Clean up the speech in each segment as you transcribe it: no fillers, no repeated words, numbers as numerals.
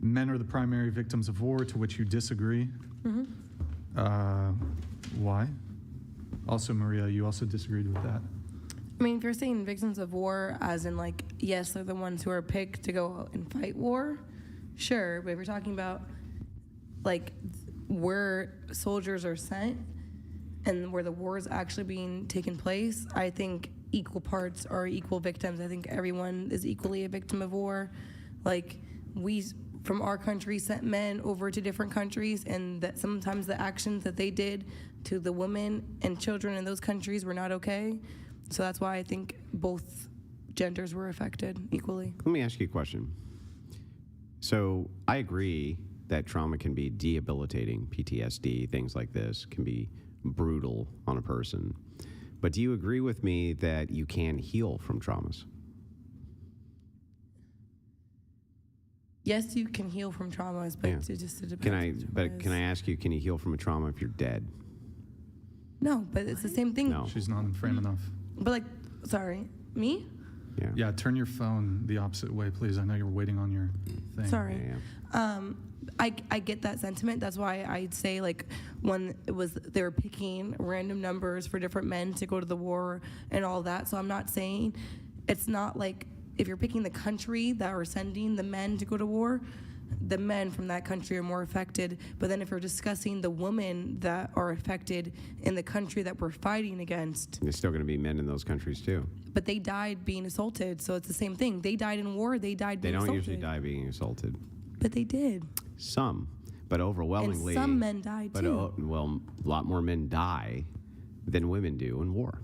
men are the primary victims of war, to which you disagree. Why? Also, Maria, you also disagreed with that. I mean, if you're saying victims of war, as in like, yes, they're the ones who are picked to go out and fight war, sure. But if you're talking about like where soldiers are sent and where the war is actually being taken place, I think equal parts are equal victims. I think everyone is equally a victim of war. Like, we, from our country, sent men over to different countries, and that sometimes the actions that they did to the women and children in those countries were not okay. So that's why I think both genders were affected equally. Let me ask you a question. So I agree that trauma can be debilitating. PTSD, things like this, can be brutal on a person. But do you agree with me that you can heal from traumas? Yes, you can heal from traumas, but it just depends. Can I ask you, can you heal from a trauma if you're dead? No, but it's the same thing. No. She's not in frame enough. But like, sorry, me? Yeah. Turn your phone the opposite way, please. I know you're waiting on your thing. Sorry. Yeah. I get that sentiment. That's why I'd say, like, when they were picking random numbers for different men to go to the war and all that. So I'm not saying, it's not like if you're picking the country that are sending the men to go to war, the men from that country are more affected. But then if you're discussing the women that are affected in the country that we're fighting against, There's still going to be men in those countries too. but they died being assaulted. So it's the same thing. They died in war. They died They being don't assaulted. usually die being assaulted. But they did. Some, but overwhelmingly. And some men died too. Well, a lot more men die than women do in war.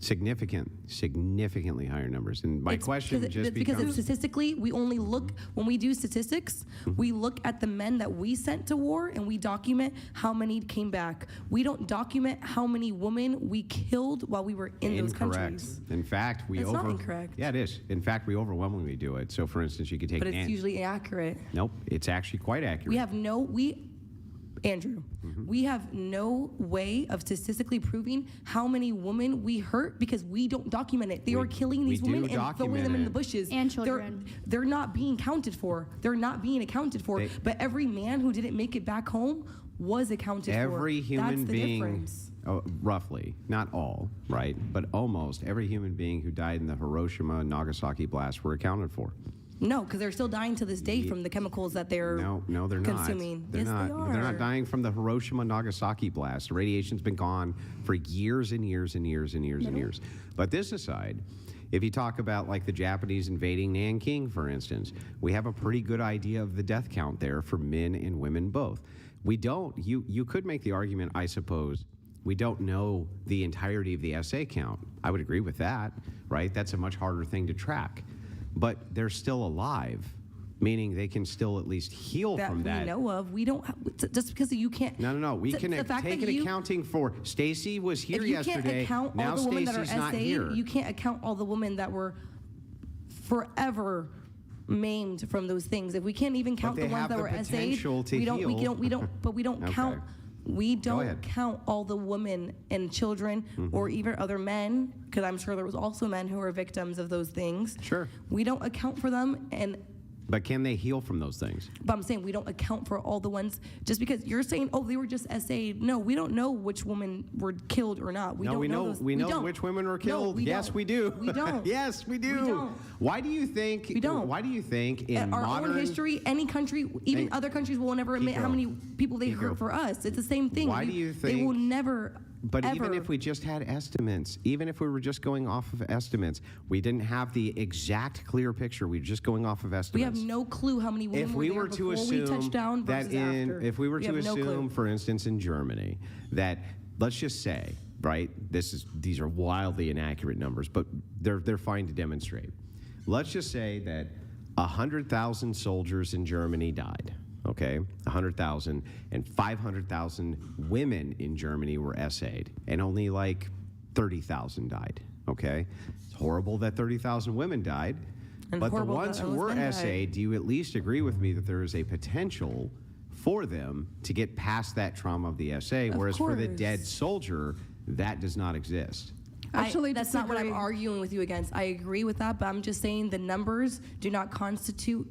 Significantly higher numbers. And my question just because becomes... statistically, we only look, when we do statistics, we look at the men that we sent to war and we document how many came back. We don't document how many women we killed while we were in those countries. In fact, It's not incorrect. Yeah, it is. In fact, we overwhelmingly do it. So, for instance, you could take... But it's usually accurate. Nope, it's actually quite accurate. Andrew, we have no way of statistically proving how many women we hurt because we don't document it. They are killing these women and throwing them in the bushes. And children. They're not being counted for. They're not being accounted for. But every man who didn't make it back home was accounted for. Every human That's the being, difference. roughly, not all, right, but almost every human being who died in the Hiroshima and Nagasaki blast were accounted for. No, because they're still dying to this day from the chemicals that they're No, they're consuming. not. They're Yes, not. they are. They're not dying from the Hiroshima Nagasaki blast. The radiation's been gone for years and years and years and years and years. But this aside, if you talk about like the Japanese invading Nanking, for instance, we have a pretty good idea of the death count there for men and women both. We don't. You could make the argument, I suppose, we don't know the entirety of the SA count. I would agree with that, right? That's a much harder thing to track. But they're still alive, meaning they can still at least heal from that. We know of. We don't just because you can't. No. We can take an accounting for. Stacy was here yesterday. If you can't account now all the women that are Stacy's not here. SA'd, you can't account all the women that were forever maimed from those things. If we can't even count the ones that were SA'd, we don't count. We don't count all the women and children or even other men, because I'm sure there was also men who were victims of those things. Sure. We don't account for them, but can they heal from those things? But I'm saying we don't account for all the ones, just because you're saying, oh, they were just SA'd. No, we don't know which women were killed or not. We know which women were killed. Yes, we do. We don't. Yes, we do. We don't. Why do you think? We don't. Why do you think in our own history, any country, even other countries, will never admit how many people they hurt for us? It's the same thing. Why do you think they will never? But even if we just had estimates, even if we were just going off of estimates, we didn't have the exact clear picture. We were just going off of estimates. We have no clue how many women were there before we touched down versus after. If we were to assume, for instance, in Germany, that let's just say, right, these are wildly inaccurate numbers, but they're fine to demonstrate. Let's just say that 100,000 soldiers in Germany died. Okay, 100,000, and 500,000 women in Germany were SA'd, and only like 30,000 died. Okay, it's horrible that 30,000 women died, but the ones who were SA'd, do you at least agree with me that there is a potential for them to get past that trauma of the SA, whereas for the dead soldier, that does not exist? Actually, that's not what I'm arguing with you against. I agree with that, but I'm just saying the numbers do not constitute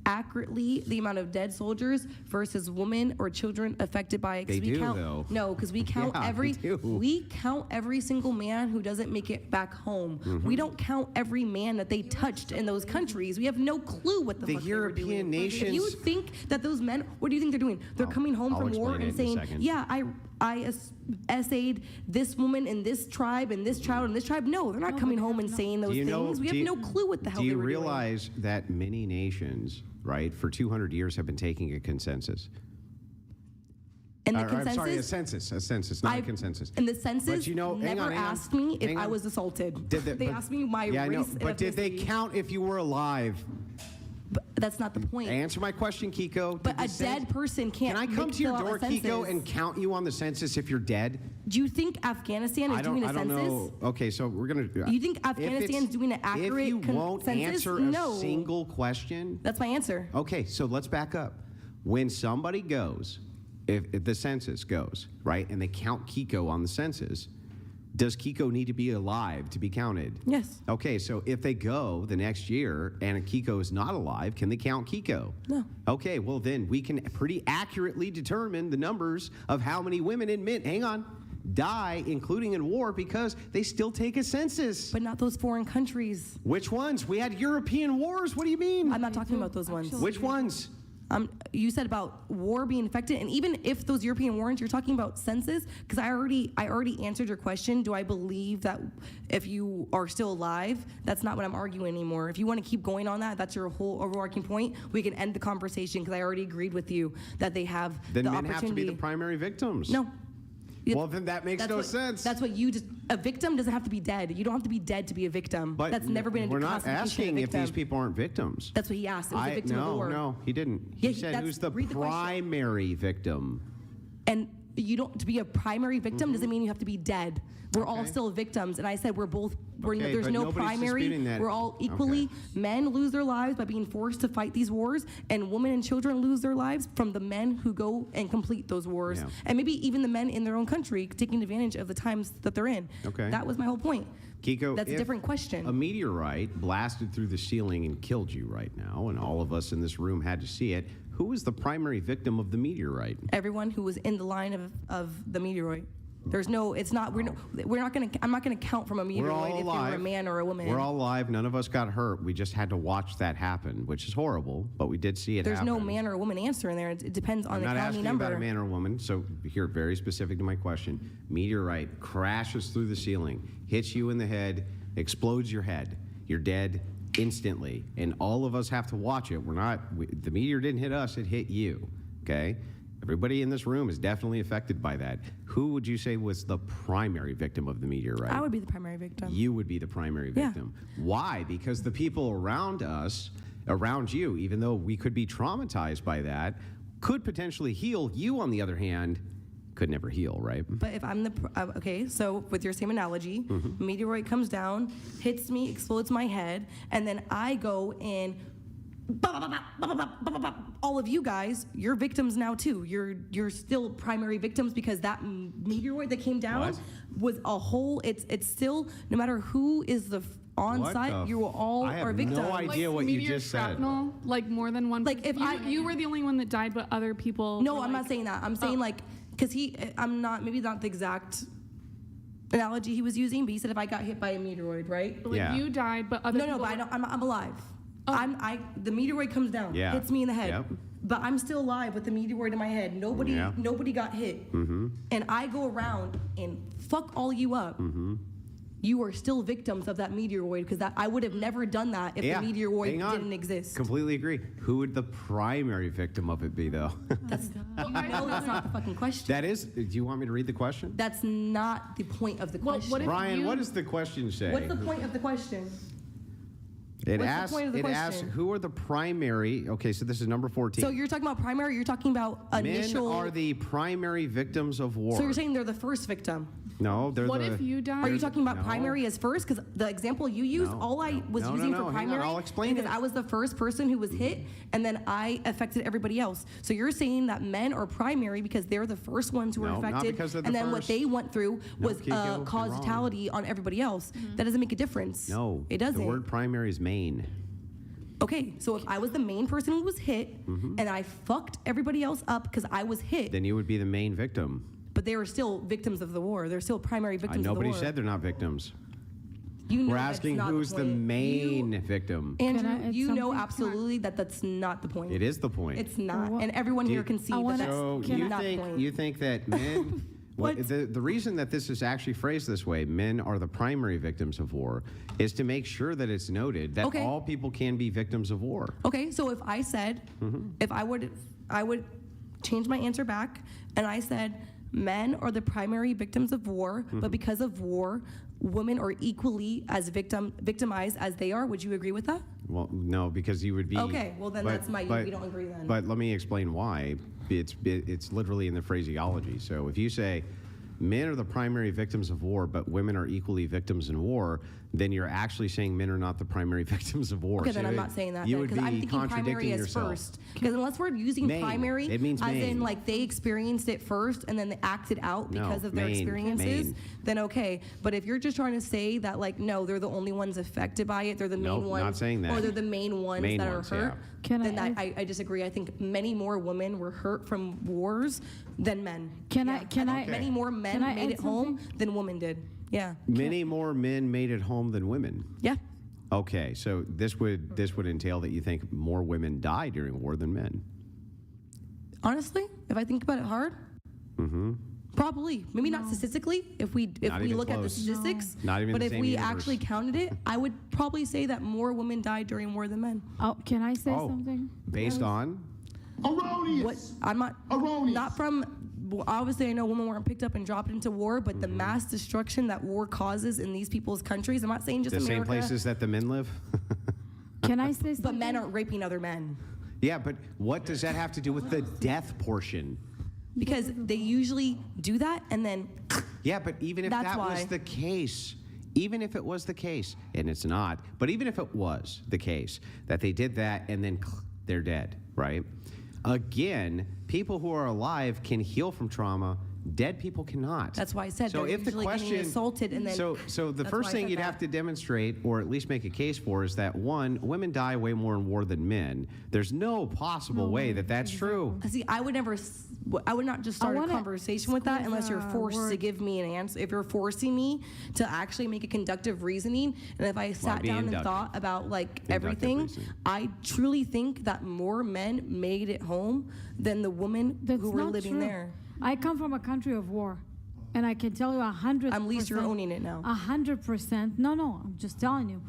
accurately the amount of dead soldiers versus women or children affected by it. 'Cause They we do, count, though. No, because we count Yeah, every they do. we count every single man who doesn't make it back home. Mm-hmm. We don't count every man that they touched in those countries. We have no clue what the The fuck they were doing. European nations- If you think that those men, what do you think they're doing? They're coming home I'll from war explain it and in a saying, second. "Yeah, I essayed this woman in this tribe and this child in this tribe." No, they're not coming home and saying those Do you know- things. We do have you- no clue what the hell Do they you were doing. realize that many nations, right, for 200 years have been taking a consensus? And the Or, consensus. I'm sorry, a census, not a I- consensus. And the census But you know, hang never on, hang on, asked me if hang I on. was assaulted. Did They but- asked me my yeah, I know, race and but did they ethnicity. count if you were alive? But that's not the point. Answer my question, Keeko. But Did a the dead person can't. Can I come make- to your fill out door, a Keeko, census. and count you on the census if you're dead? Do you think Afghanistan is doing a I don't census? know. Okay, so we're gonna. You think Afghanistan's doing an accurate If you won't census? answer No. a single question, That's my answer. okay, so let's back up. When somebody goes, if the census goes, right, and they count Keeko on the census, does Keeko need to be alive to be counted? Yes. Okay, so if they go the next year and Keeko is not alive, can they count Keeko? No. Okay, well then we can pretty accurately determine the numbers of how many women and men, hang on, die, including in war, because they still take a census. But not those foreign countries. Which ones? We had European wars. What do you mean? I'm not talking about those ones. Which ones? You said about war being affected, and even if those European wars, you're talking about census, because I already answered your question. Do I believe that if you are still alive? That's not what I'm arguing anymore. If you want to keep going on that, that's your whole overarching point. We can end the conversation because I already agreed with you that they have Then the men opportunity. have to be the primary victims. No. Well, then that makes no sense. That's what you just. A victim doesn't have to be dead. You don't have to be dead to be a victim. But that's never been a we're not constitution of asking if victim. these people aren't victims. That's what he asked. It was a victim of war. No, he didn't. Yeah, He said that's- who's the read the question. primary victim. And you don't to be a primary victim doesn't mean you have to be dead. We're all Mm-hmm. Okay. still victims, and I said we're both. Okay, There's but no nobody's primary. disputing that. We're all equally. Okay. Men lose their lives by being forced to fight these wars, and women and children lose their lives from the men who go and complete those wars, Yeah. and maybe even the men in their own country taking advantage of the times that they're in. Okay. That was my whole point. Keeko, That's a if different question. A meteorite blasted through the ceiling and killed you right now, and all of us in this room had to see it. Who was the primary victim of the meteorite? Everyone who was in the line of the meteoroid. There's no. It's not. We're not gonna. I'm not gonna count from a We're meteoroid all if alive. you're a man or a woman. We're all alive. None of us got hurt. We just had to watch that happen, which is horrible, but we did see it There's happen. no man or woman answer in there. It depends on I'm the not county asking number. about a man or a woman, so here, very specific to my question. Meteorite crashes through the ceiling, hits you in the head, explodes your head. You're dead instantly, and all of us have to watch it. The meteor didn't hit us, it hit you, okay? Everybody in this room is definitely affected by that. Who would you say was the primary victim of the meteorite? I would be the primary victim. You would be the primary Yeah. victim. Why? Because the people around us, around you, even though we could be traumatized by that, could potentially heal. You, on the other hand, could never heal, right? But if I'm okay, so with your same analogy, Mm-hmm. meteoroid comes down, hits me, explodes my head, and then I go and all of you guys, you're victims now too. You're still primary victims because that meteoroid that came down What? was a whole. It's still no matter who is the on What site, the you all I have are victims. no idea what you meteor just said. shrapnel, like more than one. Like, if you were the only one that died, but other people. No, were I'm like, not saying that. I'm saying like, because I'm not, maybe not the exact analogy he was using, but he said if I got hit by a meteoroid, right? Like Yeah. you died, but other No, people. but I don't, I'm alive. The meteoroid comes down, Yeah. hits me in the head. Yep. But I'm still alive with the meteoroid in my head. Nobody Yeah. got hit. And I go around and fuck all you up. You are still victims of that meteoroid because I would have never done that if the meteoroid Hang on. didn't exist. Completely agree. Who would the primary victim of it be, though? That's Well, no, that's not the fucking question. That is. Do you want me to read the question? That's not the point of the Well, question. what if Brian, you- what does the question say? What's the point of the question? It what's the asks. point of the It asks question? who are the primary. Okay, so this is number 14. So you're talking about primary. You're talking about initial. Men are the primary victims of war. So you're saying they're the first victim. No, they're What the. if you died? Are you talking about No. primary as first? Because the example you used, No, all I no. was No, using no, for no, hang on, primary I'll explain because it. I was the first person who was hit, and then I affected everybody else. So you're saying that men are primary because they're the first ones who were No, not affected, because they're the and then what first. they went through No, was Keiko, you're causality on everybody else. That doesn't make a difference. No. it doesn't. The word primary is main. Okay, so if I was the main person who was hit and I fucked everybody else up because I was hit, Then you would be the main victim. but they were still victims of the war. They're still primary victims of the war. Nobody said they're not victims. You know We're that's asking not who's the point. main victim. Andrew, Can I add you know something? absolutely that that's not the point. It is the point. It's not, What- and everyone Do here you- can see I that wanna- that's So Can not the point. you think that men? What? The reason that this is actually phrased this way, men are the primary victims of war, is to make sure that it's noted that Okay. all people can be victims of war. Okay, so if I said, if I would change my answer back, and I said, men are the primary victims of war, but because of war, women are equally as victimized as they are. Would you agree with that? Well, no, because you would be. Okay, well then that's my. We don't agree then. But let me explain why. It's literally in the phraseology. So if you say men are the primary victims of war, but women are equally victims in war, then you're actually saying men are not the primary victims of war. Okay, So then I'm not saying that You then, would because be I'm thinking primary contradicting as yourself. first. Because unless we're using Main. primary It means as main. in like they experienced it first and then they acted out No, because of their main, experiences, main. then okay. But if you're just trying to say that like no, they're the only ones affected by it, they're the Nope, main not ones, saying that. or they're the main ones Main that ones, are hurt, yeah. Can then I I disagree. I think many more women were hurt from wars than men. Can I- Yeah, can think I- many more men can I made add it home something? than women did. Yeah. Many more men made it home than women. Yeah. Okay, so this would entail that you think more women die during war than men. Honestly, if I think about it hard, probably. Maybe not statistically. If we Not even look at the close. statistics, Not even but the if same we universe. actually counted it, I would probably say that more women died during war than men. Oh, can I say Oh, something? based on? Erroneous. What I'm not Erroneous. not from. Well, obviously, I know women weren't picked up and dropped into war, but the mass destruction that war causes in these people's countries. I'm not saying just The same America, places that the men live? Can I say something? but men aren't raping other men Yeah, but what does that have to do with the death portion? because they usually do that and then. Yeah, but even if That's that was why. the case, even if it was the case, and it's not, but even if it was the case that they did that and then they're dead, right? Again, people who are alive can heal from trauma. Dead people cannot. That's why I said so. they're If the usually getting question, assaulted and then- so the That's first why I thing said you'd that. have to demonstrate, or at least make a case for, is that one, women die way more in war than men. There's no possible way that that's true. See, I would never. I would not just start a wanna conversation with that squeeze unless you're a forced to word. give me an answer. If you're forcing me to actually make a conductive reasoning, and if I sat be down and inductive. thought about like Inductive everything, reasoning. I truly think that more men made it home than the women That's who were not living true. there. I come from a country of war, and I can tell you 100%. At least you're owning it now. 100%. No, I'm just telling you.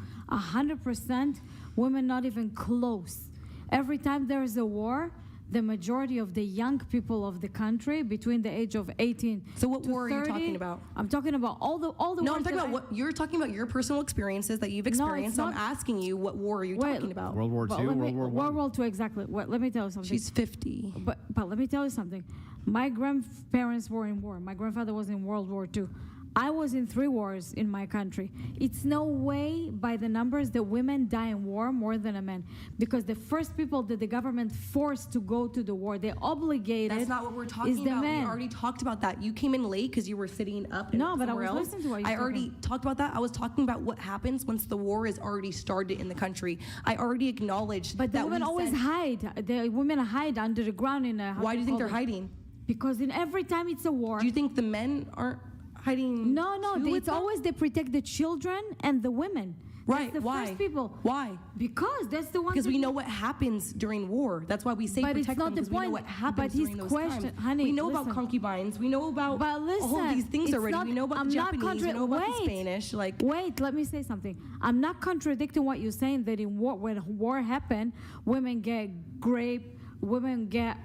100% women not even close. Every time there is a war, the majority of the young people of the country between the age of 18 So what to war are you 30, talking about? I'm talking about all the No, wars I'm talking that about what you're talking about. Your personal experiences that you've it's experienced. So I'm not- asking you, what war are you Wait, talking about? World War But II, let me- World War World I. War II, exactly. Let me tell you something. She's 50. But let me tell you something. My grandparents were in war. My grandfather was in World War II. I was in 3 wars in my country. It's no way by the numbers that women die in war more than a man. Because the first people that the government forced to go to the war, they obligated. That's not what we're is talking the about. men. We already talked about that. You came in late because you were sitting up. And No, but I somewhere was else. listening to what you I were already talking. talked about that. I was talking about what happens once the war is already started in the country. I already acknowledged But the that women we always sent- hide. The women hide under the ground in a. how Why do you think call they're it? hiding? Because in every time it's a war. Do you think the men aren't hiding? No, too with it's them? always they protect the children and the women. Right, That's the why? first people. Why? Because that's the one. Because we that- know what happens during war. That's why we say But it's protect not them the because we know point. what happens But his during those question- times. honey, we know about listen. concubines. We know about But listen, all these things it's already. not- we know about I'm the not Japanese. We know about the wait. Spanish. Like Wait, let me say something. I'm not contradicting what you're saying that in war, when war happened, women get raped, women get,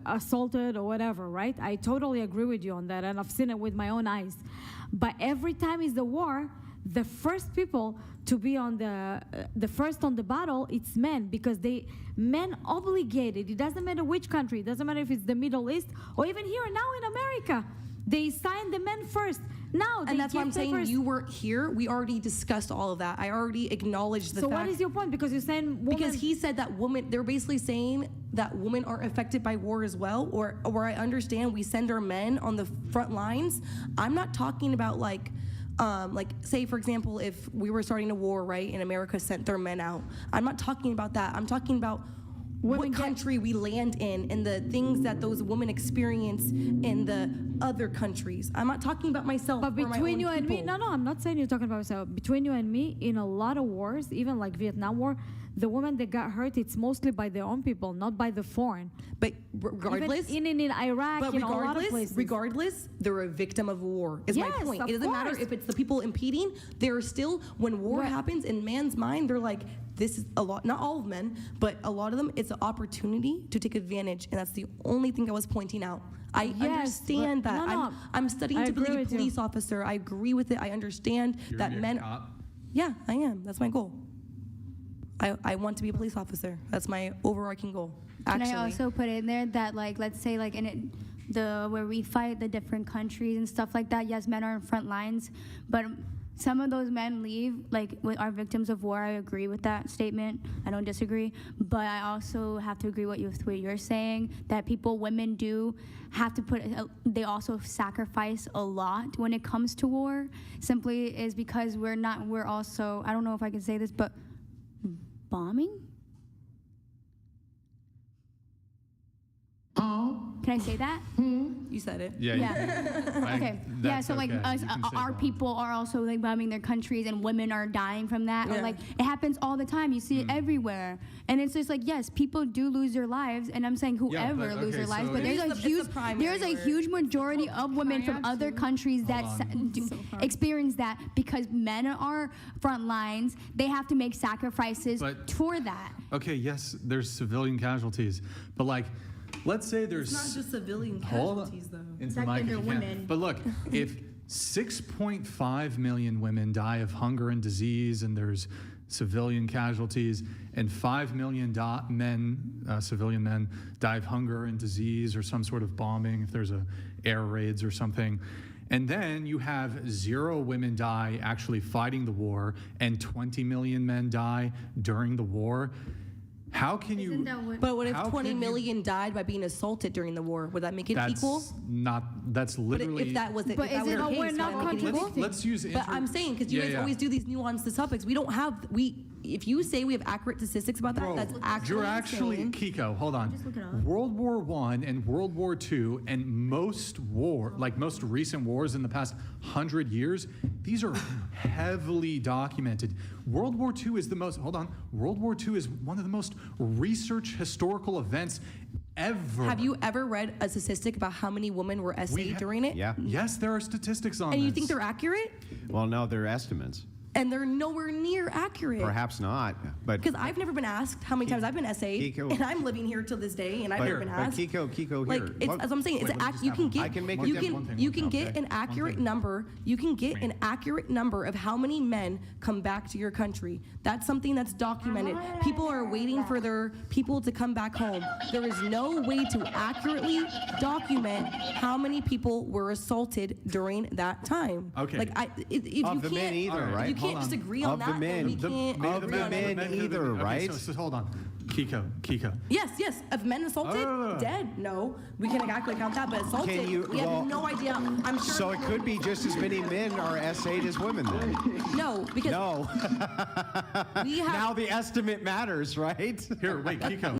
assaulted or whatever, right? I totally agree with you on that, and I've seen it with my own eyes. But every time is the war, the first people to be on the first on the battle, it's men, because men obligated. It doesn't matter which country. It doesn't matter if it's the Middle East or even here now in America. They sign the men first. Now, and that's why I'm saying papers. you weren't here. We already discussed all of that. I already acknowledged the So fact. what is your point? Because you're saying women. Because he said that women, they're basically saying that women are affected by war as well, or I understand we send our men on the front lines. I'm not talking about like like, say, for example, if we were starting a war, right, and America sent their men out, I'm not talking about that. I'm talking about what country we land in and the things that those women experience in the other countries. I'm not talking about myself. But or my between own you and me, people. no, I'm not saying you're talking about yourself. Between you and me, in a lot of wars, even like Vietnam War, the women that got hurt, it's mostly by their own people, not by the foreign. But regardless, Even in Iraq, but in a lot of places. regardless, they're a victim of war. Is my Yes, point. of It doesn't matter course. if it's the people impeding. They're still, when war Right. happens in man's mind, they're like, this is a lot. Not all of men, but a lot of them. It's an opportunity to take advantage, and that's the only thing I was pointing out. I Yes, understand but- that. no, I'm studying I to be agree a with you. police officer. I agree with it. I understand You're that gonna be a men. cop? Yeah, I am. That's my goal. I want to be a police officer. That's my overarching goal. Actually. Can I also put in there that, like, let's say, like, in it, where we fight the different countries and stuff like that, yes, men are in front lines, but some of those men leave, like, are victims of war. I agree with that statement. I don't disagree. But I also have to agree with what you're saying, that women do have to they also sacrifice a lot when it comes to war, simply is because we're also, I don't know if I can say this, but bombing? Can I say that? You said it. Yeah. Okay. Yeah. So like us, our people are also like bombing their countries, and women are dying from that. Yeah. Or like it happens all the time. You see it everywhere, and it's just like, yes, people do lose their lives, and I'm saying whoever but, lose okay, their lives, so but it's there's a huge majority of women from other countries that experience that because men are front lines. They have to make sacrifices But- for that. Okay, yes, there's civilian casualties, but like, let's say there's It's not just civilian Hold on. casualties, though. Into the mic if you can. But look, if 6.5 million women die of hunger and disease, and there's civilian casualties, and 5 million civilian men die of hunger and disease or some sort of bombing, if there's air raids or something, and then you have 0 women die actually fighting the war, and 20 million men die during the war. How can you? But what if how 20 can you- million died by being assaulted during the war? Would that make it That's equal? not. That's But literally. if that was it, But if that is was it- the but case, we're not would that make it contradicting. equal? Let's use. But I'm saying, because you guys always do these nuanced topics. We don't have, if you say we have accurate statistics about that, Bro, that's actually you're actually insane. Keeko. Hold on. look it up. World War I and World War II and most recent wars in the past 100 years, these are heavily documented. World War II is the most. Hold on. World War II is one of the most research historical events ever. Have you ever read a statistic about how many women were essayed during it? Yeah. Yes, there are statistics on And you this. think they're accurate? Well, no, they're estimates. And they're nowhere near accurate. Perhaps not, but Because I've never been asked how many times I've been essayed, Keeko. and I'm living here till this day, and I've never been but asked. Keeko Like here. it's, What- as I'm saying, Wait, it's let me just you have can one. get I can make you it- can one thing, you one can thing, get okay? an One accurate thing. number. You can get Great. an accurate number of how many men come back to your country. That's something that's documented. People are waiting for their people to come back home. There is no way to accurately document how many people were assaulted during that time. Okay. Like if Of you the can't, men either, All right, right? You can't hold just on. agree on Of the that. then men. we The- can't of agree the on men anything. either, okay, right? So hold on. Keeko. Yes. If men assaulted, no. dead. No, we can actually count that. But assaulted, Can you- we well, have no idea. I'm sure. So it could be just as many men are essayed as women then. No, because No. we have. Now the estimate matters, right? Here, wait, Keeko.